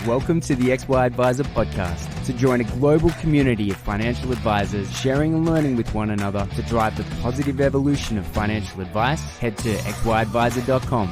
Welcome to the XY Advisor podcast. To join a global community of financial advisors sharing and learning with one another to drive the positive evolution of financial advice, head to xyadvisor.com.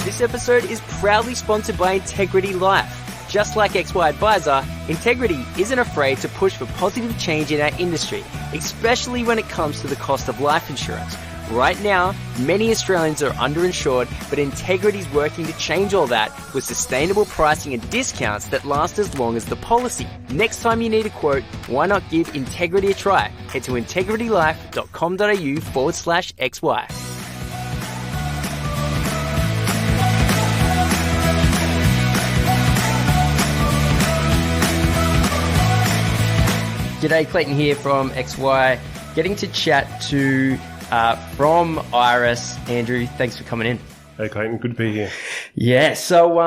This episode is proudly sponsored by Integrity Life. Just like XY Advisor, Integrity isn't afraid to push for positive change in our industry, especially when it comes to the cost of life insurance. Right now, many Australians are underinsured, but Integrity is working to change all that with sustainable pricing and discounts that last as long as the policy. Next time you need a quote, why not give Integrity a try? Head to integritylife.com.au/XY. G'day, Clayton here from XY. Getting to chat to from IRESS, Andrew. Thanks for coming in. Hey, Clayton. Good to be here. Yeah. So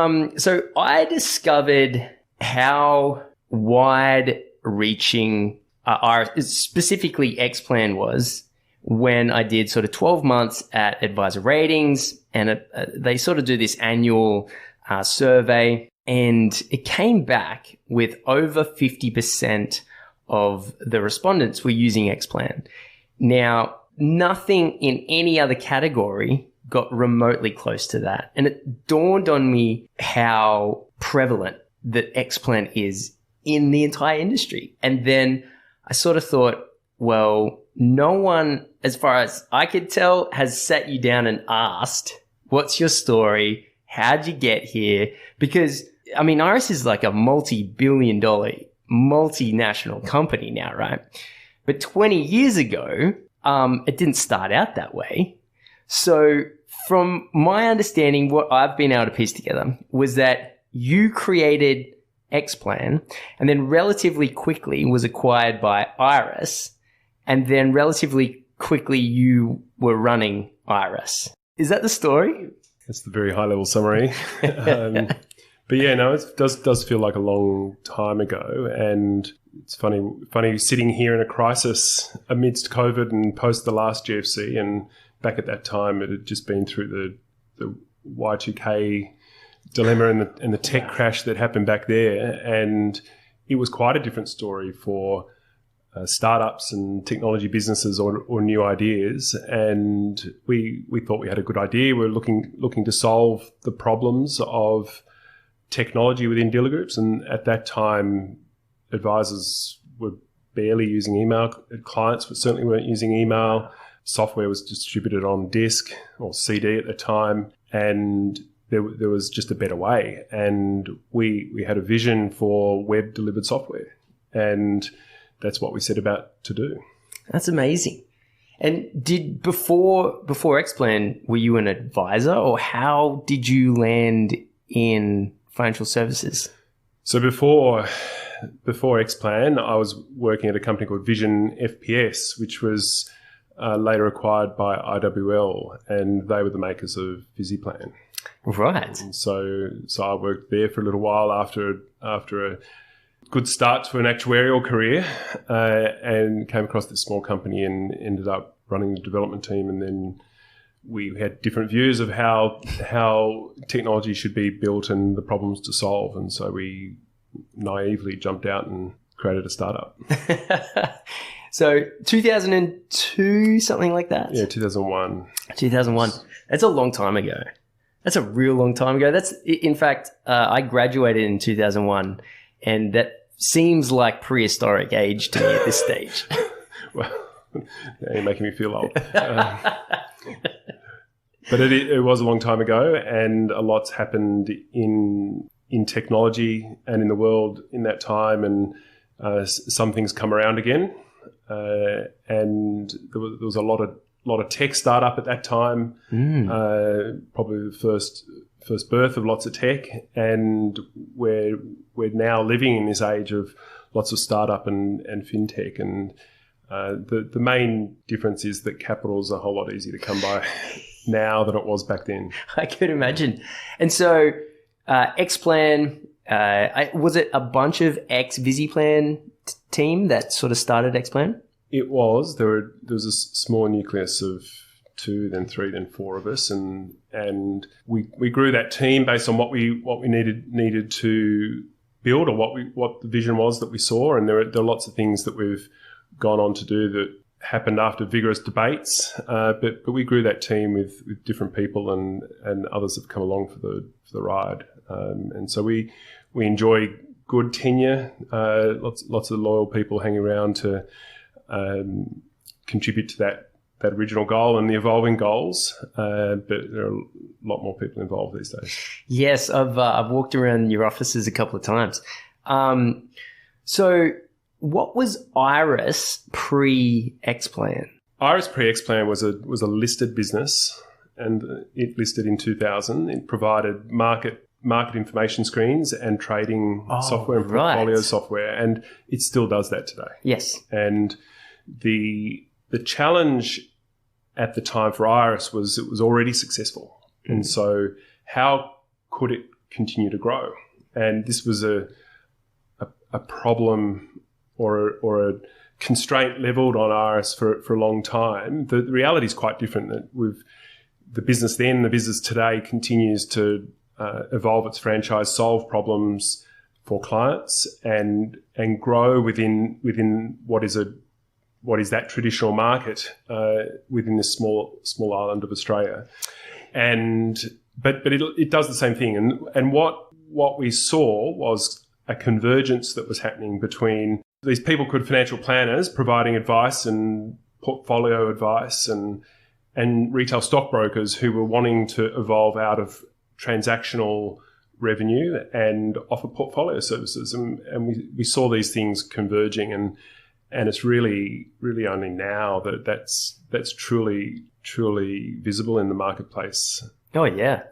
I discovered how wide-reaching IRESS, specifically Xplan, was when I did sort of 12 months at Advisor Ratings, and they sort of do this annual survey, and it came back with over 50% of the respondents were using Xplan. Now, nothing in any other category got remotely close to that. And it dawned on me how prevalent that Xplan is in the entire industry. And then I sort of thought, well, no one, as far as I could tell, has sat you down and asked, what's your story? How'd you get here? Because, I mean, IRESS is like a multi-billion-dollar multinational company now, right? But 20 years ago, it didn't start out that way. So from my understanding, what I've been able to piece together was that you created Xplan and then relatively quickly was acquired by IRESS, and then relatively quickly you were running IRESS. Is that the story? That's the very high-level summary. But yeah, no, it does feel like a long time ago, and it's funny sitting here in a crisis amidst COVID and post the last GFC, and back at that time it had just been through the Y2K dilemma and the tech crash that happened back there, and it was quite a different story for startups and technology businesses or new ideas. And we thought we had a good idea. We were looking to solve the problems of technology within dealer groups, and at that time advisors were barely using email. Clients certainly weren't using email. Software was distributed on disk or CD at the time, and there was just a better way. And we had a vision for web delivered software, and that's what we set about to do. That's amazing. And before Xplan, were you an advisor, or how did you land in financial services? So before Xplan, I was working at a company called Vision FPS, which was later acquired by IWL, and they were the makers of Xplan. Right. And so I worked there for a little while after a good start to an actuarial career, and came across this small company and ended up running the development team. And then we had different views of how technology should be built and the problems to solve. And so we naively jumped out and created a startup. So 2002, something like that? Yeah, 2001. 2001. That's a long time ago. That's a real long time ago. In fact, I graduated in 2001, and that seems like prehistoric age to me at this stage. Well, you're making me feel old. But it was a long time ago, and a lot's happened in technology and in the world in that time, and some things come around again. And there was a lot of tech startup at that time, probably the first birth of lots of tech, and we're now living in this age of lots of startup and fintech, and the main difference is that capital is a whole lot easier to come by now than it was back then. I could imagine. And so Xplan, was it a bunch of ex-Xplan team that sort of started Xplan? It was. There was a small nucleus of 2, then 3, then 4 of us, and we grew that team based on what we needed to build, or what the vision was that we saw. And there are lots of things that we've gone on to do that happened after vigorous debates. But we grew that team with different people, and others have come along for the ride. And so we enjoy good tenure, lots of loyal people hanging around to contribute to that original goal and the evolving goals, but there are a lot more people involved these days. Yes, I've walked around your offices a couple of times. So what was IRESS pre-Xplan? IRESS pre-Xplan was a listed business, and it listed in 2000. It provided market information screens and trading software and portfolio software, and it still does that today. Yes. And the challenge at the time for IRESS was it was already successful. And so how could it continue to grow? And this was a problem or a constraint leveled on IRESS for a long time. The reality is quite different. That the business today continues to evolve its franchise, solve problems for clients, and grow within what is that traditional market within this small island of Australia. But it does the same thing. And what we saw was a convergence that was happening between these financial planners providing advice and portfolio advice, and retail stockbrokers who were wanting to evolve out of transactional revenue and offer portfolio services. And we saw these things converging, and it's really, really only now that's truly visible in the marketplace. Oh, yeah.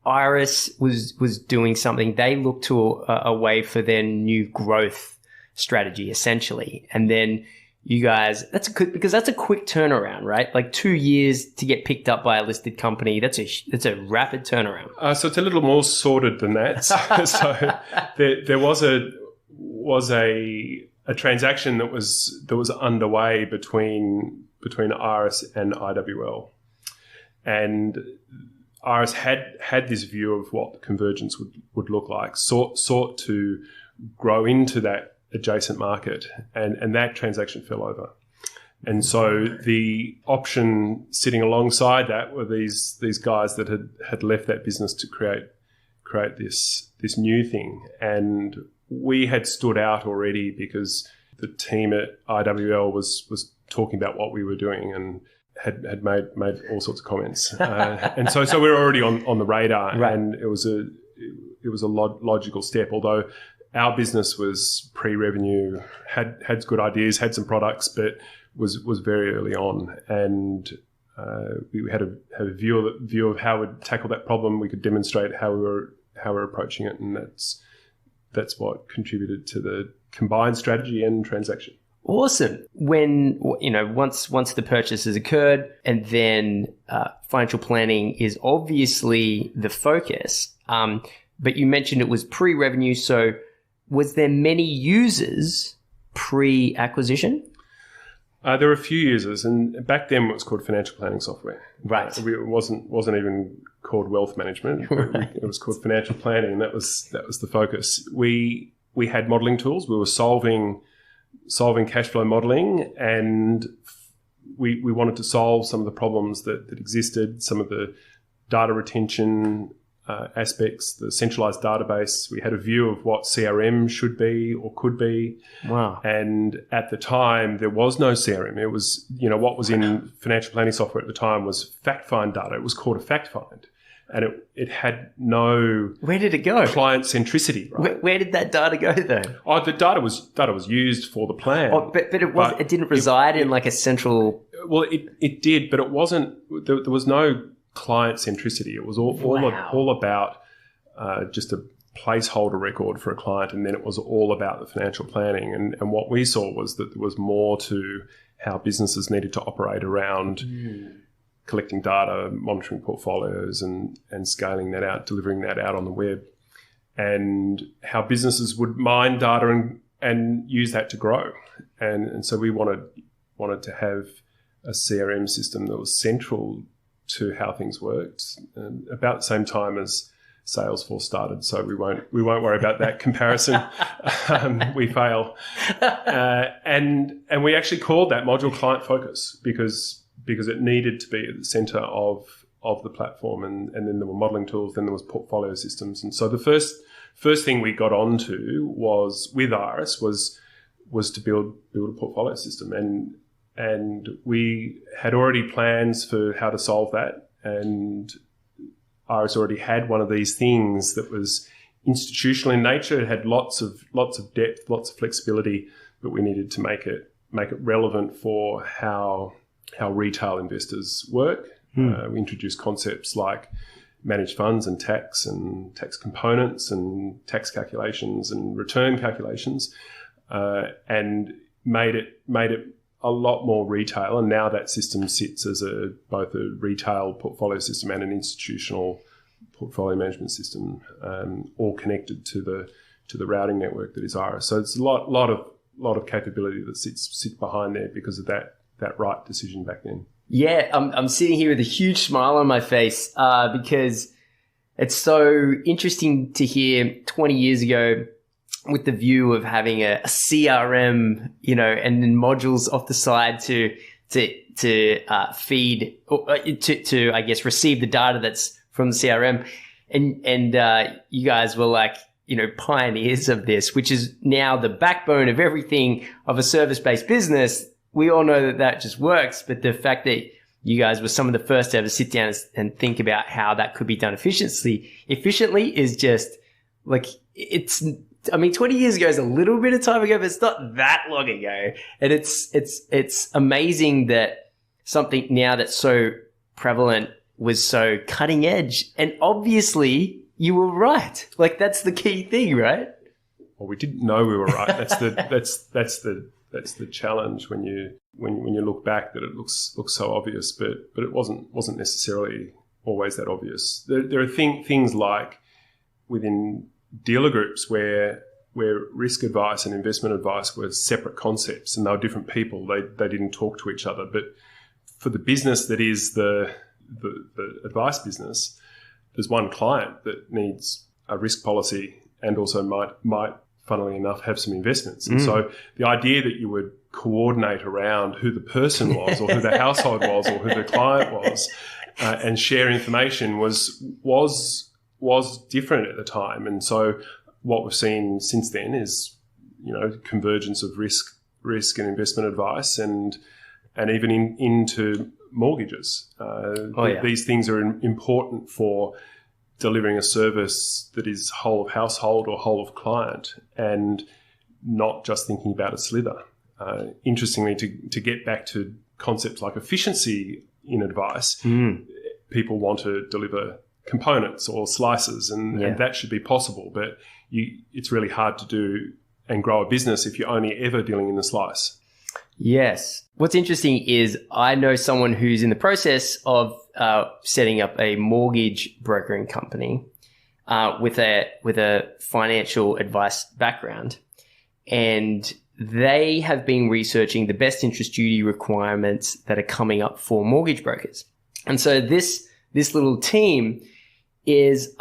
IRESS was doing something. They looked to a way for their new growth strategy, essentially. And then you guys, that's a quick turnaround, right? Like 2 years to get picked up by a listed company. That's a rapid turnaround. So it's a little more sorted than that. So there was a transaction that was underway between IRESS and IWL, and IRESS had this view of what the convergence would look like, sought to grow into that adjacent market, and that transaction fell over. And so the option sitting alongside that were these guys that had left that business to create this new thing. And we had stood out already because the team at IWL was talking about what we were doing and had made all sorts of comments. And so we were already on the radar, right. And it was a logical step, although our business was pre-revenue, had good ideas, had some products, but was very early on, and we had a view of how we'd tackle that problem. We could demonstrate how we're approaching it, and that's what contributed to the combined strategy and transaction. Awesome. When once the purchase has occurred, and then financial planning is obviously the focus. But you mentioned it was pre-revenue, so was there many users pre-acquisition? There were a few users, and back then it was called financial planning software. Right. It wasn't even called wealth management. Right. It was called financial planning, and that was the focus. We had modelling tools. We were solving cash flow modelling, and we wanted to solve some of the problems that existed, some of the data retention aspects, the centralized database. We had a view of what CRM should be or could be. Wow. And at the time, there was no CRM. It was, what was in financial planning software at the time was fact find data. It was called a fact find. And it had no... Where did it go? Client centricity, right? Where did that data go, though? Oh, the data was used for the plan. Oh, but it didn't reside in like a central... Well, it did, but it wasn't... There was no client centricity. It was all about just a placeholder record for a client, and then it was all about the financial planning. And what we saw was that there was more to how businesses needed to operate around collecting data, monitoring portfolios, and scaling that out, delivering that out on the web, and how businesses would mine data use that to grow. And so we wanted to have a CRM system that was central to how things worked, about the same time as Salesforce started. So we won't worry about that comparison. We fail, and we actually called that module Client Focus because it needed to be at the center of the platform, and then there were modeling tools, then there was portfolio systems, and so the first thing we got onto was with IRESS was to build a portfolio system, and we had already plans for how to solve that, and IRESS already had one of these things that was institutional in nature. It had lots of depth, lots of flexibility, but we needed to make it relevant for how retail investors work. We introduced concepts like managed funds and tax components and tax calculations and return calculations, and made it a lot more retail. And now that system sits as both a retail portfolio system and an institutional portfolio management system, all connected to the routing network that is IRESS. So it's a lot of capability that sits behind there because of that right decision back then. Yeah, I'm sitting here with a huge smile on my face because it's so interesting to hear 20 years ago with the view of having a CRM, and then modules off the side to feed or to I guess receive the data that's from the CRM, and you guys were like pioneers of this, which is now the backbone of everything of a service-based business. We all know that just works, but the fact that you guys were some of the first to ever sit down and think about how that could be done efficiently is just like, 20 years ago is a little bit of time ago, but it's not that long ago. And it's amazing that something now that's so prevalent was so cutting edge. And obviously you were right. Like, that's the key thing, right? Well, we didn't know we were right. That's the challenge when you look back, that it looks so obvious, but it wasn't necessarily always that obvious. There are things like within dealer groups where risk advice and investment advice were separate concepts and they were different people. They didn't talk to each other. But for the business that is the advice business, there's one client that needs a risk policy and also might funnily enough have some investments. And so the idea that you would coordinate around who the person was or who the household was or who the client was and share information was different at the time. And so what we've seen since then is, convergence of risk and investment advice and even into mortgages. These things are important for delivering a service that is whole of household or whole of client and not just thinking about a slither. Interestingly, to get back to concepts like efficiency in advice, people want to deliver components or slices, and that should be possible. But it's really hard to do and grow a business if you're only ever dealing in the slice. Yes. What's interesting is I know someone who's in the process of setting up a mortgage brokering company with a financial advice background, and they have been researching the best interest duty requirements that are coming up for mortgage brokers. And so this little team is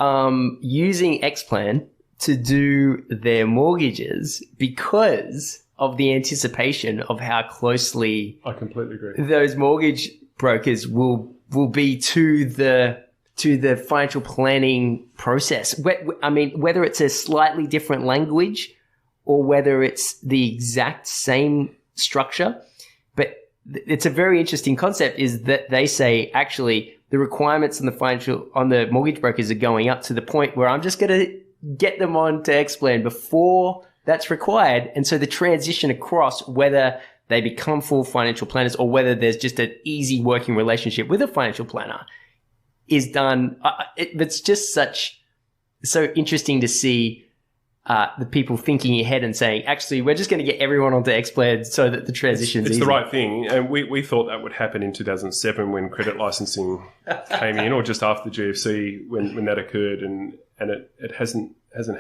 using Xplan to do their mortgages because of the anticipation of how closely I completely agree. Those mortgage brokers will be to the financial planning process. Whether it's a slightly different language or whether it's the exact same structure, but it's a very interesting concept is that they say actually the requirements on the mortgage brokers are going up to the point where I'm just going to get them on to Xplan before that's required. And so the transition across, whether they become full financial planners or whether there's just an easy working relationship with a financial planner, is done. It's just so interesting to see the people thinking ahead and saying, actually, we're just going to get everyone onto Xplan so that the transition's It's easy. the right thing. And we thought that would happen in 2007 when credit licensing came in, or just after the GFC when that occurred. And it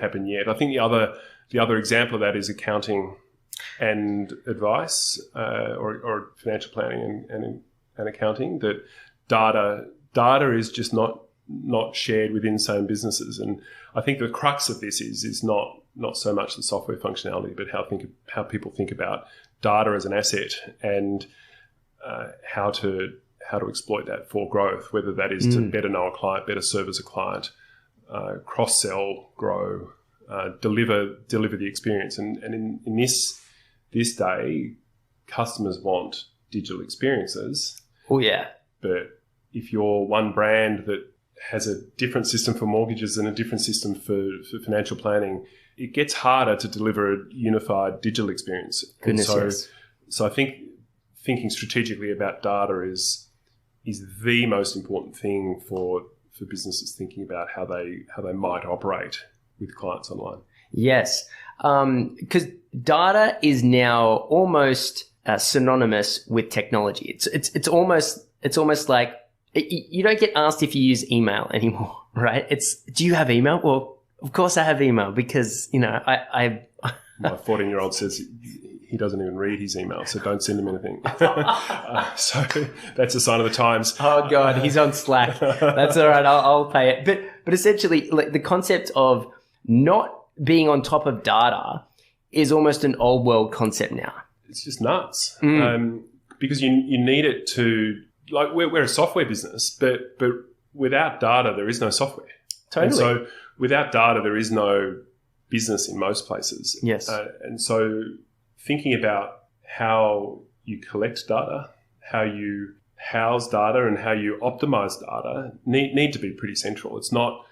happened yet. I think the other example of that is accounting and advice, or financial planning and accounting. That data is just not shared within same businesses. And I think the crux of this is not so much the software functionality, but how people think about data as an asset, and how to exploit that for growth, whether that is to better know a client, better service a client, cross-sell, grow, deliver the experience. And in this day, customers want digital experiences. Oh, yeah. But if you're one brand that has a different system for mortgages and a different system for financial planning, it gets harder to deliver a unified digital experience. Goodness, yes. So I think thinking strategically about data is the most important thing for businesses thinking about how they might operate with clients online. Yes, because data is now almost synonymous with technology. It's almost like you don't get asked if you use email anymore, right? Do you have email? Well, of course I have email, because I my 14-year-old says he doesn't even read his email, so don't send him anything. So that's a sign of the times. Oh God, he's on Slack. That's all right. I'll pay it. But essentially, like, the concept of not being on top of data is almost an old world concept now. It's just nuts, because you need it to, like, we're a software business, but without data there is no software. Totally. And so without data there is no business in most places. Yes. And so thinking about how you collect data, how you house data, and how you optimize data need to be pretty central. It's not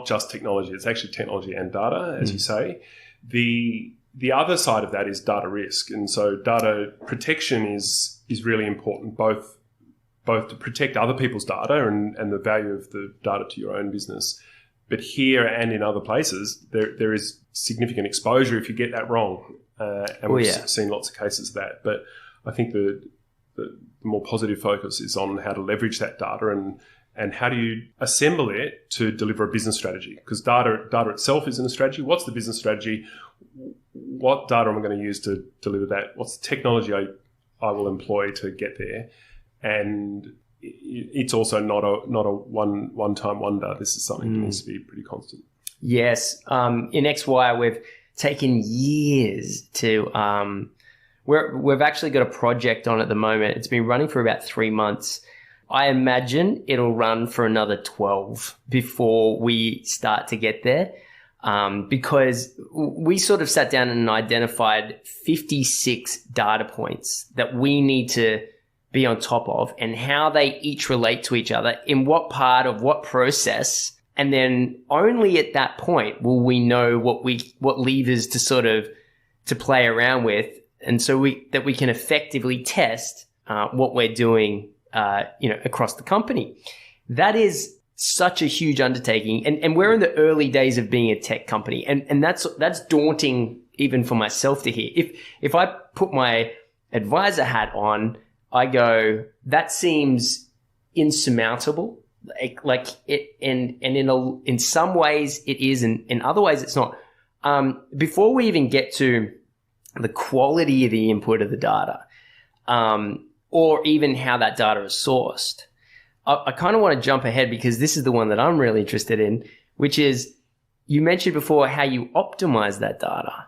just technology, it's actually technology and data, as you say. The other side of that is data risk. And so data protection is really important, both to protect other people's data and the value of the data to your own business. But here and in other places, there is significant exposure if you get that wrong. And we've seen lots of cases of that. But I think the more positive focus is on how to leverage that data and how do you assemble it to deliver a business strategy. Because data itself isn't a strategy. What's the business strategy? What data am I going to use to deliver that? What's the technology I will employ to get there? And it's also not a one-time wonder. This is something that needs to be pretty constant. Yes. In XY, we've taken years to we've actually got a project on at the moment. It's been running for about 3 months. I imagine it'll run for another 12 before we start to get there, because we sort of sat down and identified 56 data points that we need to be on top of, and how they each relate to each other, in what part of what process. And then only at that point will we know what levers to play around with. And so we can effectively test what we're doing, across the company. That is such a huge undertaking. And we're in the early days of being a tech company. And that's daunting even for myself to hear. If I put my advisor hat on, I go, that seems insurmountable. Like it, and in some ways it is, and in other ways it's not. Before we even get to the quality of the input of the data, or even how that data is sourced, I kind of want to jump ahead, because this is the one that I'm really interested in, which is, you mentioned before how you optimize that data.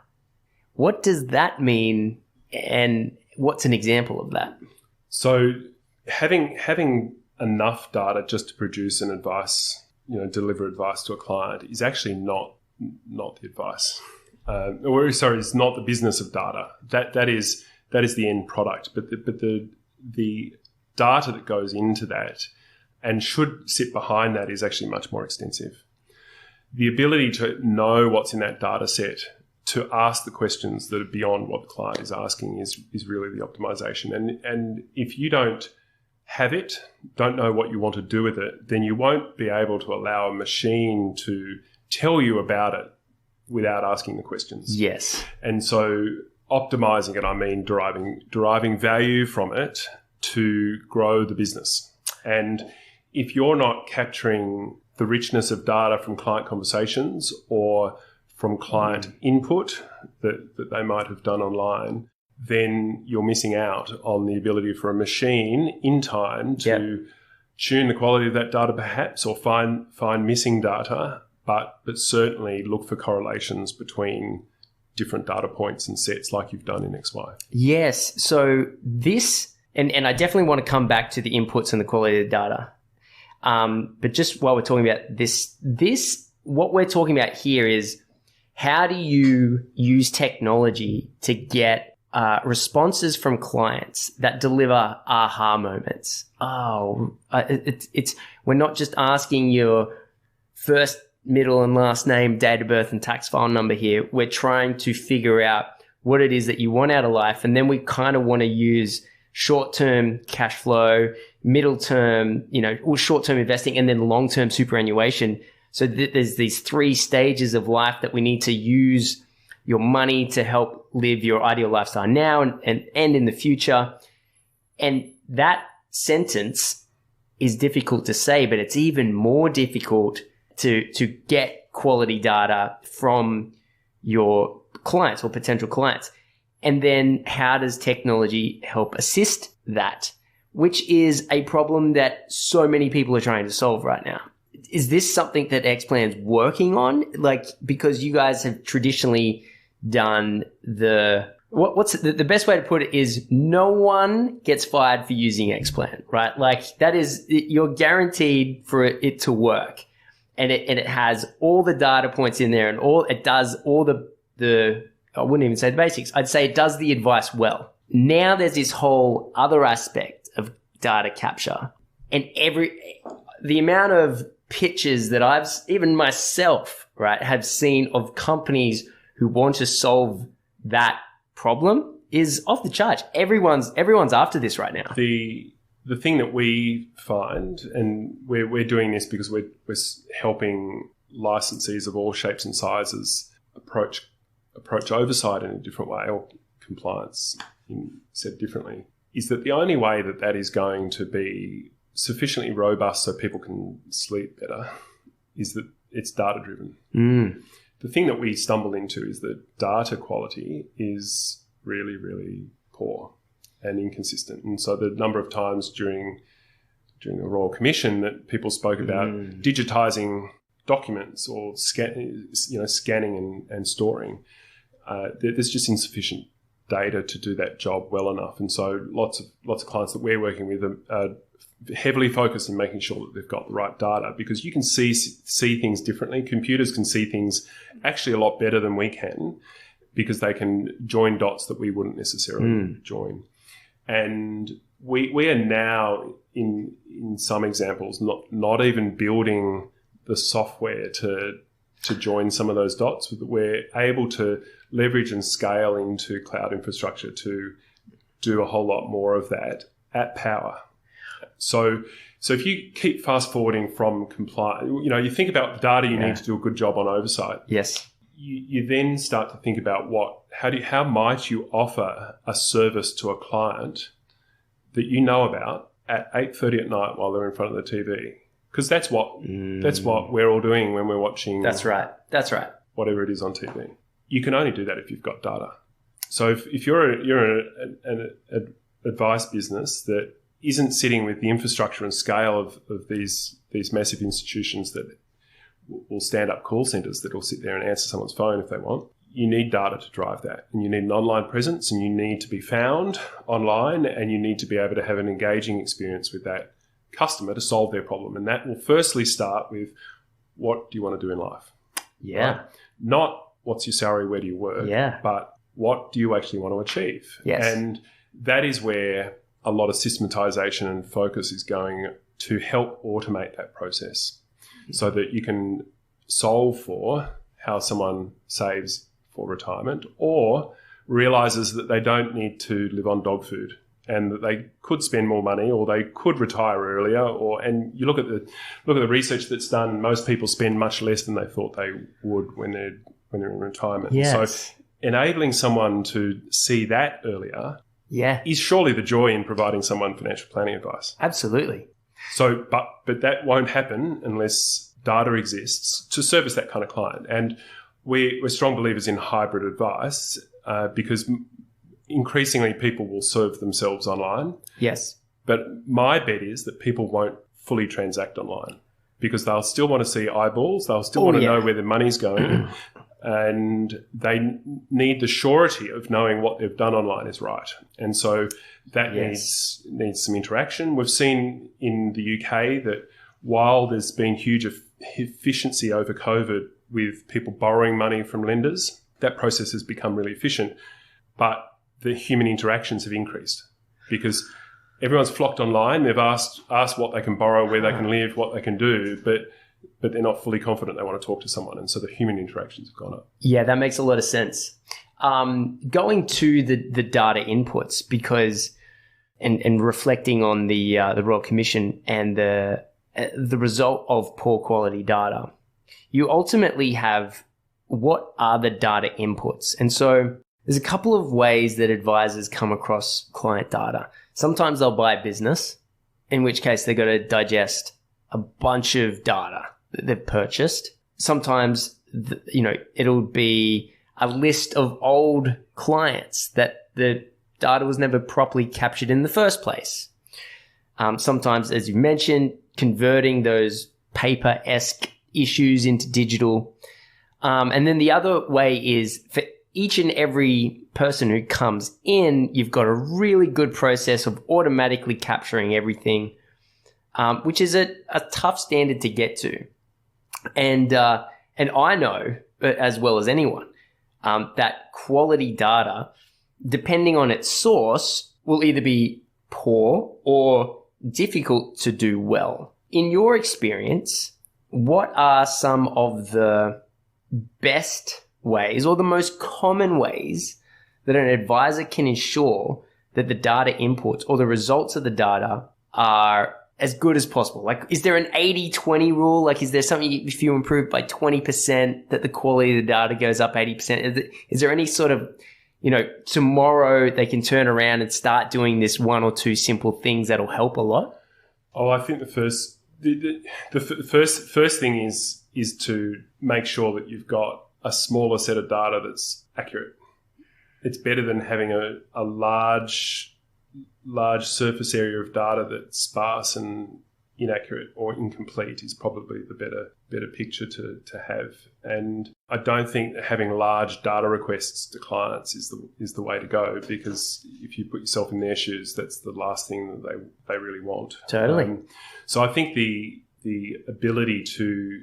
What does that mean, and what's an example of that? So having enough data just to produce an advice, deliver advice to a client, is actually not the advice. It's not the business of data. That is the end product. But the data that goes into that and should sit behind that is actually much more extensive. The ability to know what's in that data set, to ask the questions that are beyond what the client is asking, is really the optimization. And if you don't have it, don't know what you want to do with it, then you won't be able to allow a machine to tell you about it without asking the questions. Yes. And so optimizing it, I mean deriving value from it to grow the business. And if you're not capturing the richness of data from client conversations, or from client input that they might have done online, then you're missing out on the ability for a machine in time to tune the quality of that data perhaps, or find missing data, but certainly look for correlations between different data points and sets like you've done in XY. Yes. So this, and I definitely want to come back to the inputs and the quality of the data. But just while we're talking about this, what we're talking about here is, how do you use technology to get responses from clients that deliver aha moments? We're not just asking your first, middle and last name, date of birth and tax file number here. We're trying to figure out what it is that you want out of life. And then we kind of want to use short-term cash flow, middle-term, or short-term investing, and then long-term superannuation. So there's these 3 stages of life that we need to use your money to help live your ideal lifestyle now and in the future. And that sentence is difficult to say, but it's even more difficult to get quality data from your clients or potential clients. And then how does technology help assist that, which is a problem that so many people are trying to solve right now. Is this something that Xplan's working on? Because you guys have traditionally done what's the best way to put it is, no one gets fired for using Xplan, right? That is, you're guaranteed for it to work. And it has all the data points in there, and it does all the I wouldn't even say the basics. I'd say it does the advice well. Now there's this whole other aspect of data capture, and the amount of pitches that even myself, right, have seen of companies who want to solve that problem is off the charts. Everyone's after this right now. The thing that we find, and we're doing this because we're helping licensees of all shapes and sizes approach oversight in a different way, or compliance, said differently, is that the only way that is going to be sufficiently robust so people can sleep better is that it's data driven. The thing that we stumble into is that data quality is really, really poor and inconsistent. And so the number of times during the Royal Commission that people spoke about digitising documents or scanning and storing, there's just insufficient data to do that job well enough. And so lots of clients that we're working with are heavily focused on making sure that they've got the right data, because you can see things differently. Computers can see things actually a lot better than we can, because they can join dots that we wouldn't necessarily join. And we are now in some examples not even building the software to join some of those dots. We're able to leverage and scale into cloud infrastructure to do a whole lot more of that at power. So if you keep fast forwarding from compliance, you think about the data you need to do a good job on oversight. Yes. You then start to think about how might you offer a service to a client that you know about at 8:30 at night while they're in front of the TV, because that's what we're all doing when we're watching. That's right. Whatever it is on TV, you can only do that if you've got data. So if you're an advice business that isn't sitting with the infrastructure and scale of these massive institutions that will stand up call centres that will sit there and answer someone's phone if they want, you need data to drive that. And you need an online presence, and you need to be found online, and you need to be able to have an engaging experience with that customer to solve their problem. And that will firstly start with, what do you want to do in life? Yeah. Right? Not what's your salary, where do you work? Yeah. But what do you actually want to achieve? Yes. And that is where a lot of systematization and focus is going to help automate that process, so that you can solve for how someone saves for retirement, or realizes that they don't need to live on dog food, and that they could spend more money, or they could retire earlier. And you look at the research that's done, most people spend much less than they thought they would when they're in retirement. Yes. So enabling someone to see that earlier is surely the joy in providing someone financial planning advice. Absolutely. So, but that won't happen unless data exists to service that kind of client. And we're strong believers in hybrid advice because increasingly people will serve themselves online. Yes. But my bet is that people won't fully transact online because they'll still want to see eyeballs. They'll still want to know where their money's going. And they need the surety of knowing what they've done online is right. And so that needs some interaction. We've seen in the UK that while there's been huge efficiency over COVID with people borrowing money from lenders, that process has become really efficient. But the human interactions have increased because everyone's flocked online. They've asked what they can borrow, where they can live, what they can do, but they're not fully confident they want to talk to someone. And so the human interactions have gone up. Yeah, that makes a lot of sense. Going to the data inputs because and reflecting on the Royal Commission and the result of poor quality data, you ultimately have what are the data inputs. And so there's a couple of ways that advisors come across client data. Sometimes they'll buy a business, in which case they've got to digest a bunch of data that they've purchased. Sometimes, it'll be a list of old clients that the data was never properly captured in the first place. Sometimes, as you mentioned, converting those paper-esque issues into digital. And then the other way is for each and every person who comes in, you've got a really good process of automatically capturing everything, which is a tough standard to get to. And I know, as well as anyone, that quality data, depending on its source, will either be poor or difficult to do well. In your experience, what are some of the best ways or the most common ways that an advisor can ensure that the data inputs or the results of the data are as good as possible? Like, is there an 80-20 rule? Like, is there something if you improve by 20% that the quality of the data goes up 80%? Is there any sort of, tomorrow they can turn around and start doing this one or two simple things that'll help a lot? Oh, I think the first thing is to make sure that you've got a smaller set of data that's accurate. It's better than having a large surface area of data that's sparse and inaccurate or incomplete is probably the better picture to have. And I don't think that having large data requests to clients is the way to go, because if you put yourself in their shoes, that's the last thing that they really want. Totally. So I think the ability to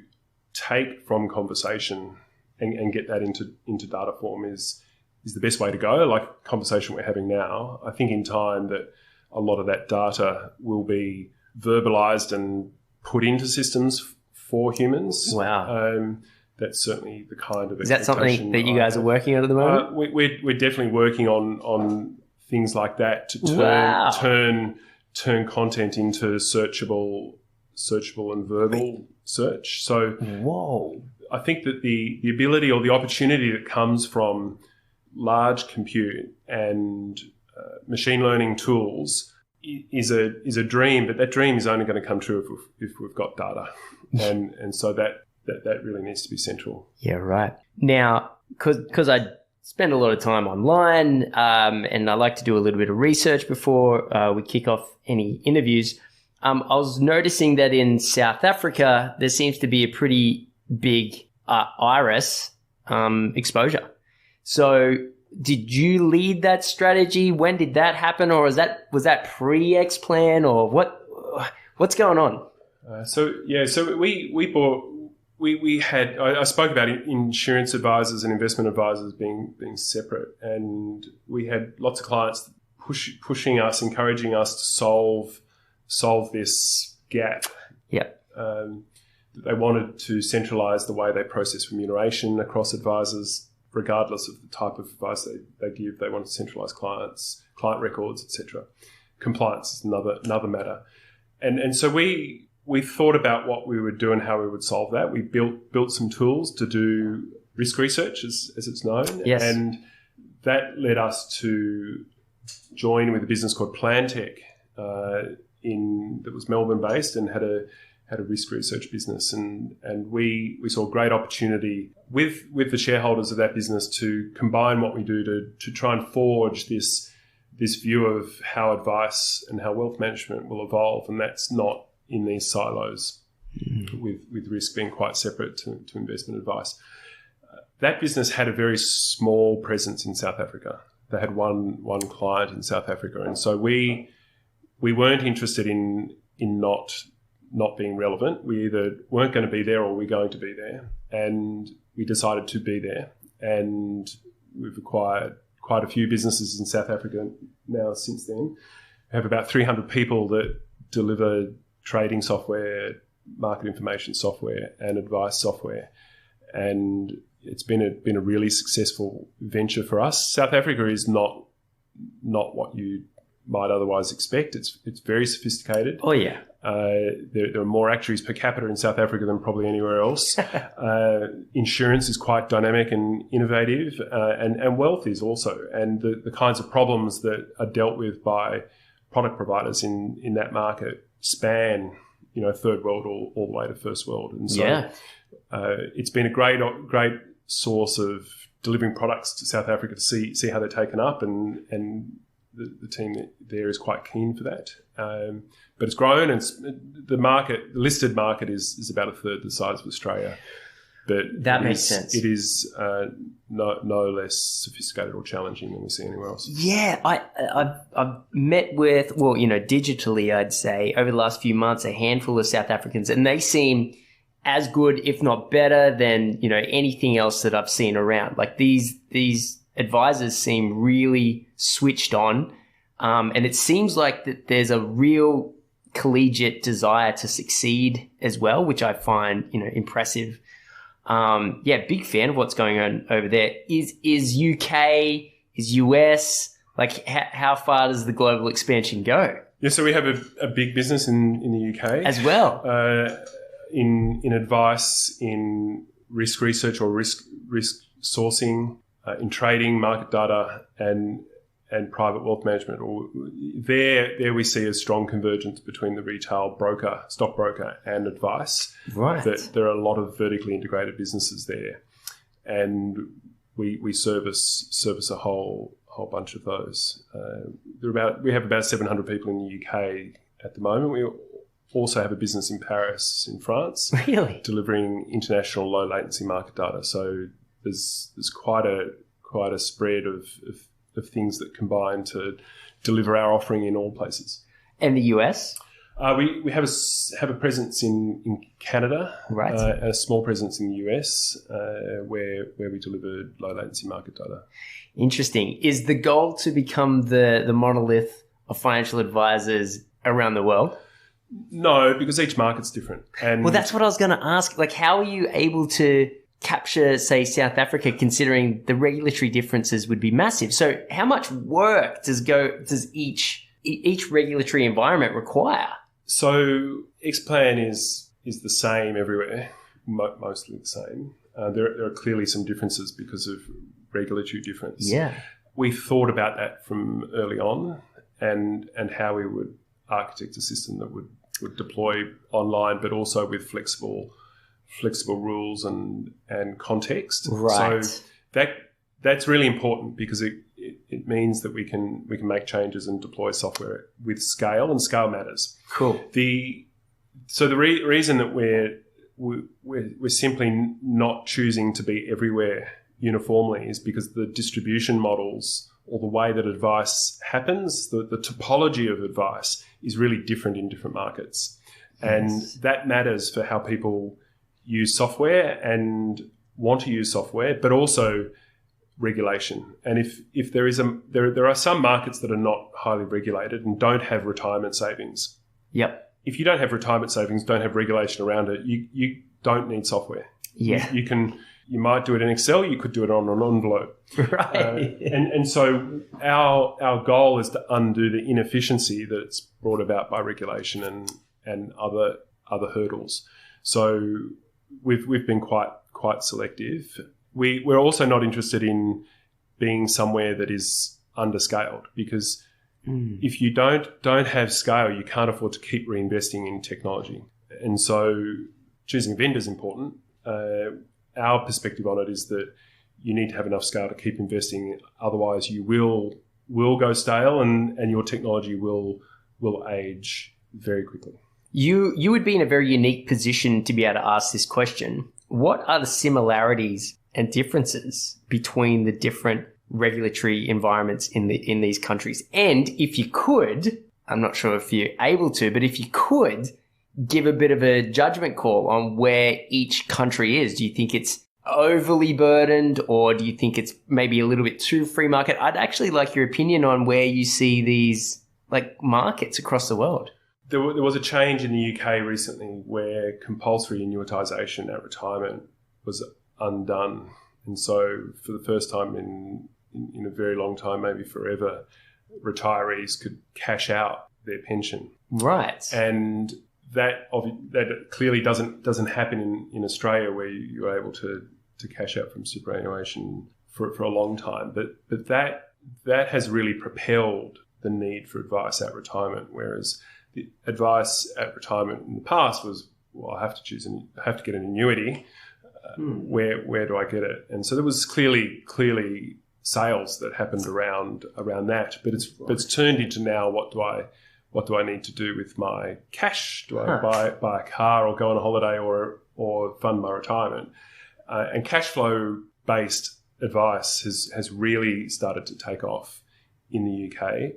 take from conversation and get that into data form is the best way to go, like conversation we're having now. I think in time that a lot of that data will be verbalized and put into systems for humans. Wow. That's certainly the kind of Is that something that you guys are working on at the moment? We're definitely working on things like that to turn content into searchable and verbal search. So whoa. I think that the ability or the opportunity that comes from large compute and machine learning tools is a dream, but that dream is only going to come true if we've got data, and so that really needs to be central. Yeah, right. Now, because I spend a lot of time online, and I like to do a little bit of research before we kick off any interviews. I was noticing that in South Africa there seems to be a pretty big IRESS exposure. So did you lead that strategy? When did that happen? Or was that pre-Xplan, or what's going on? So we had, I spoke about insurance advisors and investment advisors being separate, and we had lots of clients pushing us, encouraging us to solve this gap. Yep. They wanted to centralise the way they process remuneration across advisors, regardless of the type of advice they give. They wanted to centralise client records, etc. Compliance is another matter. And so we thought about what we would do and how we would solve that. We built some tools to do risk research, as it's known. Yes. And that led us to join with a business called Plantech that was Melbourne based and had had a risk research business, and we saw great opportunity with the shareholders of that business to combine what we do to try and forge this view of how advice and how wealth management will evolve, and that's not in these silos, with risk being quite separate to investment advice. That business had a very small presence in South Africa. They had one client in South Africa, and so we weren't interested in not being relevant. We either weren't going to be there or we're going to be there, and we decided to be there. And we've acquired quite a few businesses in South Africa now since then. We have about 300 people that deliver trading software, market information software, and advice software, and it's been a really successful venture for us. South Africa is not what you might otherwise expect. It's very sophisticated. Oh yeah. There are more actuaries per capita in South Africa than probably anywhere else. Insurance is quite dynamic and innovative, and wealth is also. And the kinds of problems that are dealt with by product providers in that market span, third world all the way to first world. And so it's been a great source of delivering products to South Africa to see how they're taken up, and the team there is quite keen for that. But it's grown, and the listed market is about a third the size of Australia. But that makes sense. It is no less sophisticated or challenging than we see anywhere else. Yeah, I've met with, digitally, I'd say, over the last few months, a handful of South Africans, and they seem as good, if not better, than anything else that I've seen around. Like these advisors seem really switched on, and it seems like that there's a real collegiate desire to succeed as well, which I find impressive. Big fan of what's going on over there. Is UK, is US, like how far does the global expansion go? Yeah, so we have a big business in the UK as well. In advice, in risk research or risk sourcing, in trading, market data, and private wealth management. Or there we see a strong convergence between the retail broker, stockbroker, and advice. Right. That there are a lot of vertically integrated businesses there, and we service a whole bunch of those. We have about 700 people in the UK at the moment. We also have a business in Paris, in France, really delivering international low latency market data. So there's quite a spread of things that combine to deliver our offering in all places. And the US? We have a presence in Canada, right? A small presence in the US, where we deliver low latency market data. Interesting. Is the goal to become the monolith of financial advisors around the world? No, because each market's different. And well, that's what I was going to ask. Like, how are you able to capture, say, South Africa, considering the regulatory differences would be massive? So how much work does each regulatory environment require? So Xplan is the same everywhere, mostly the same. There are clearly some differences because of regulatory difference. Yeah. We thought about that from early on, and how we would architect a system that would deploy online, but also with flexible rules and context. Right. So that's really important because it means that we can make changes and deploy software with scale, and scale matters. Cool. So the reason that we're simply not choosing to be everywhere uniformly is because the distribution models, or the way that advice happens, the topology of advice is really different in different markets. And that matters for how people use software and want to use software, but also regulation. And if there is there are some markets that are not highly regulated and don't have retirement savings. Yep. If you don't have retirement savings, don't have regulation around it, you don't need software. Yeah. You might do it in Excel. You could do it on an envelope. Right. And so our goal is to undo the inefficiency that's brought about by regulation and other hurdles. So we've been quite selective. We're also not interested in being somewhere that is underscaled, because if you don't have scale, you can't afford to keep reinvesting in technology. And so choosing a vendor is important. Our perspective on it is that you need to have enough scale to keep investing. Otherwise, you will go stale and your technology will age very quickly. You would be in a very unique position to be able to ask this question. What are the similarities and differences between the different regulatory environments in these countries? And if you could, I'm not sure if you're able to, but if you could give a bit of a judgment call on where each country is, do you think it's overly burdened, or do you think it's maybe a little bit too free market? I'd actually like your opinion on where you see these like markets across the world. There was a change in the UK recently where compulsory annuitisation at retirement was undone. And so for the first time in a very long time, maybe forever, retirees could cash out their pension. Right. And that clearly doesn't happen in Australia, where you're able to cash out from superannuation for a long time. But that has really propelled the need for advice at retirement, whereas the advice at retirement in the past was, well, I have to get an annuity. Where do I get it? And so there was clearly sales that happened around that, but it's turned into now, what do I need to do with my cash? Do I buy a car or go on a holiday or fund my retirement? And cash flow based advice has really started to take off in the UK.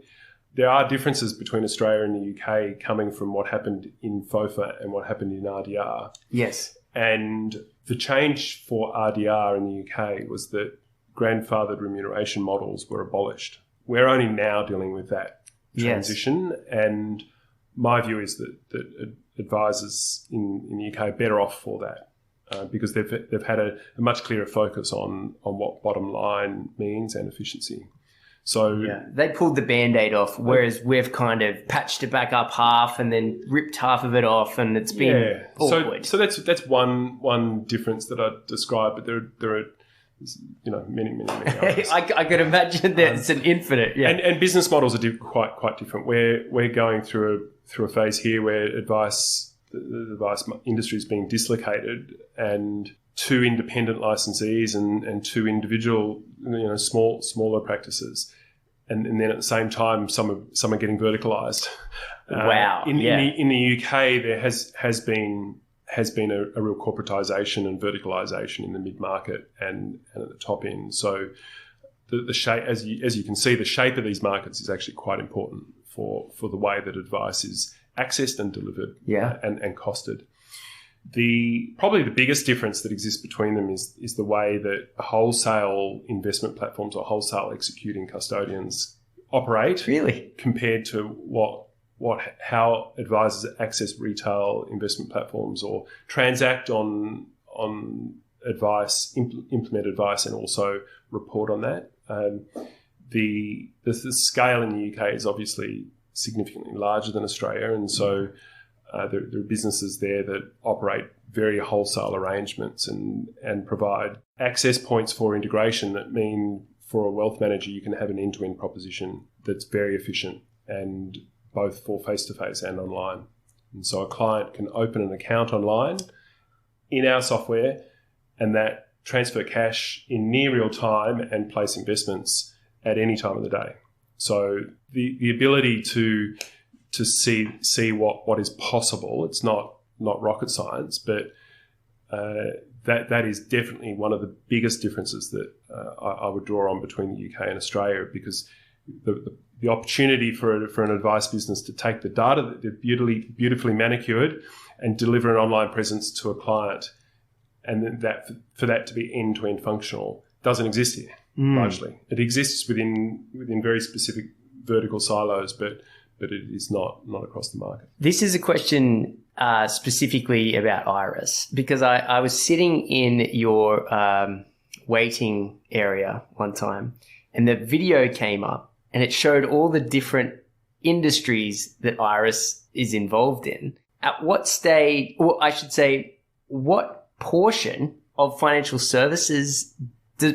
There are differences between Australia and the UK coming from what happened in FOFA and what happened in RDR. Yes. And the change for RDR in the UK was that grandfathered remuneration models were abolished. We're only now dealing with that transition. Yes. And my view is that advisors in the UK are better off for that because they've had a much clearer focus on what bottom line means and efficiency. So they pulled the Band-Aid off, whereas we've kind of patched it back up half and then ripped half of it off, and it's been awkward. So that's one difference that I described, but there are many others. I could imagine that it's an infinite. Yeah, and business models are quite different. We're going through a phase here where the advice industry is being dislocated, and two independent licensees and two individual, smaller practices, and then at the same time, some are getting verticalized. Wow! In the UK, there has been a real corporatization and verticalization in the mid market and at the top end. So the shape, as you can see, the shape of these markets is actually quite important for the way that advice is accessed and delivered, and costed. Probably the biggest difference that exists between them is the way that wholesale investment platforms or wholesale executing custodians operate. Really? Compared to how advisors access retail investment platforms or transact on advice, implement advice, and also report on that. The scale in the UK is obviously significantly larger than Australia, and so there are businesses there that operate very wholesale arrangements and provide access points for integration that mean for a wealth manager you can have an end-to-end proposition that's very efficient, and both for face-to-face and online. And so a client can open an account online in our software and that transfer cash in near real time and place investments at any time of the day. So the ability to see what is possible, it's not rocket science, but that is definitely one of the biggest differences that I would draw on between the UK and Australia, because the opportunity for an advice business to take the data that they've beautifully manicured and deliver an online presence to a client, and then for that to be end-to-end functional doesn't exist here largely. It exists within very specific vertical silos, but it is not across the market. This is a question specifically about IRESS, because I was sitting in your waiting area one time, and the video came up and it showed all the different industries that IRESS is involved in. At what stage, or I should say, what portion of financial services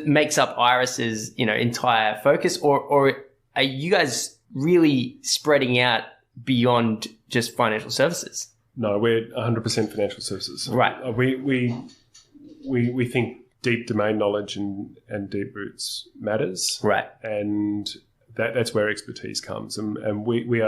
makes up IRESS's entire focus, or are you guys really spreading out beyond just financial services? No, we're 100% financial services. Right. We think deep domain knowledge and deep roots matters. Right. And that's where expertise comes. And we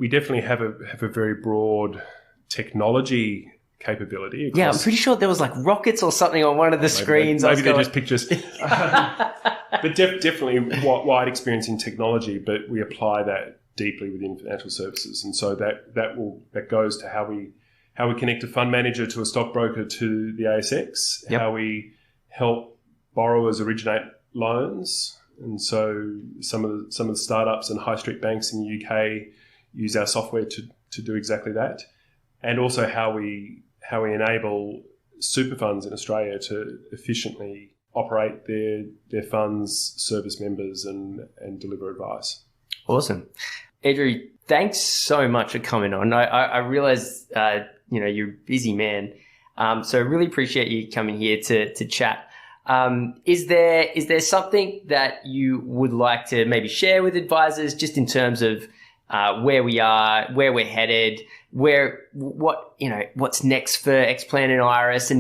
definitely have a very broad technology capability. Yeah, I'm pretty sure there was like rockets or something on one of the screens. Maybe they're just pictures. But definitely wide experience in technology, but we apply that deeply within financial services. And so that goes to how we connect a fund manager to a stockbroker to the ASX, Yep. how we help borrowers originate loans. And so some of the startups and high street banks in the UK use our software to do exactly that. And also how we enable super funds in Australia to efficiently operate their funds, service members, and deliver advice. Awesome. Andrew, thanks so much for coming on. I realize, you're a busy man. So I really appreciate you coming here to chat. Is there something that you would like to maybe share with advisors just in terms of where we are, where we're headed, what's next for Xplan and IRESS,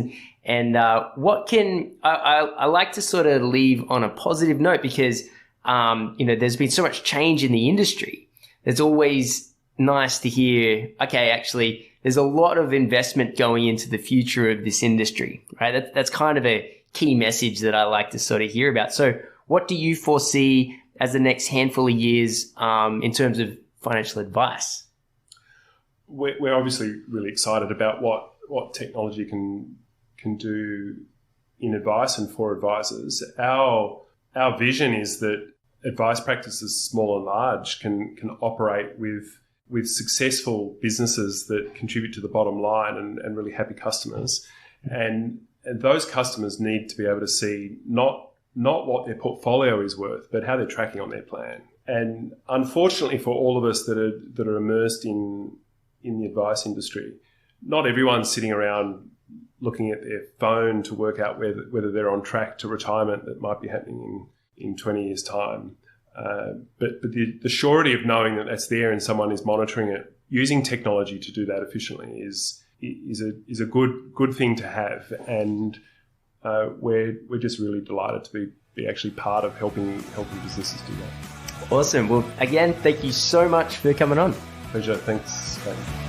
and what can I like to sort of leave on a positive note because there's been so much change in the industry. It's always nice to hear, okay, actually, there's a lot of investment going into the future of this industry, right? That's kind of a key message that I like to sort of hear about. So what do you foresee as the next handful of years in terms of financial advice? We're obviously really excited about what technology can do in advice and for advisors. Our vision is that advice practices, small and large, can operate with successful businesses that contribute to the bottom line and really happy customers. And those customers need to be able to see not what their portfolio is worth, but how they're tracking on their plan. And unfortunately for all of us that are immersed in the advice industry, not everyone's sitting around looking at their phone to work out whether they're on track to retirement that might be happening in 20 years' time. But the surety of knowing that that's there and someone is monitoring it, using technology to do that efficiently is a good thing to have. And we're just really delighted to be actually part of helping businesses do that. Awesome. Well, again, thank you so much for coming on. Pleasure. Thanks, David.